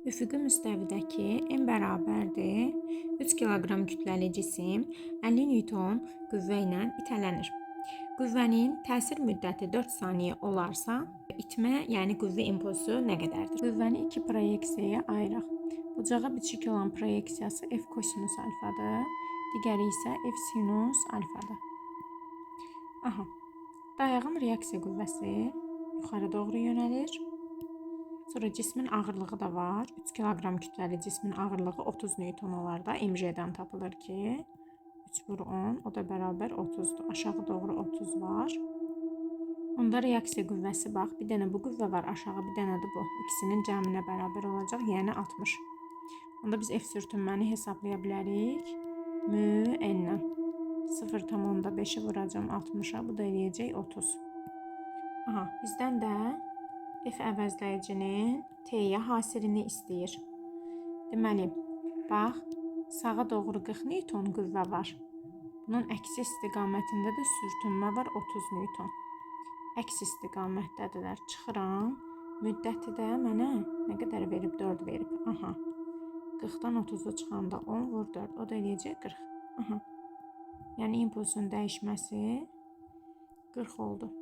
Üfüqi müstəvidəki n bərabərdir 3 kiloqram kütləli cisim 50 Newton qüvvə ilə itələnir. Qüvvənin təsir müddəti 4 saniyə olarsa, itmə, yəni qüvvə impulsu nə qədərdir? Qüvvəni iki proyeksiyaya ayıraq. Bucağa biçik olan proyeksiyası F kosinus alfadır, digəri isə F sinus alfadır. Aha, dayağın reaksiya qüvvəsi yuxarı doğru yönəlir. Sonra cismin ağırlığı da var. 3 kiloqram kütləli cismin ağırlığı 30 Newton olar da MJ-dən tapılır ki, 3 vur 10, o da bərabər 30-dur. Aşağı doğru 30 var. Onda reaksiya qüvvəsi bax, bir dənə bu qüvvə var aşağı, bir dənə də bu. İkisinin cəminə bərabər olacaq, yəni 60. Onda biz F sürtünməni hesablaya bilərik. Mü-N-dən 0,5-i vuracam 60-a, bu da eləyəcək 30. Aha, bizdən də F əvəzləyicinin T-yə hasilini istəyir. Deməli, bax, sağa doğru 40 Newton qüvvə var. Bunun əksi istiqamətində də sürtünmə var 30 Newton. Əks istiqamətdədirlər. Çıxıram. Müddəti də mənə nə qədər verib? 4 verib. Aha. 40-dan 30-u çıxanda 10 vur 4. O da eləyəcək 40. Aha. Yəni impulsun dəyişməsi 40 oldu.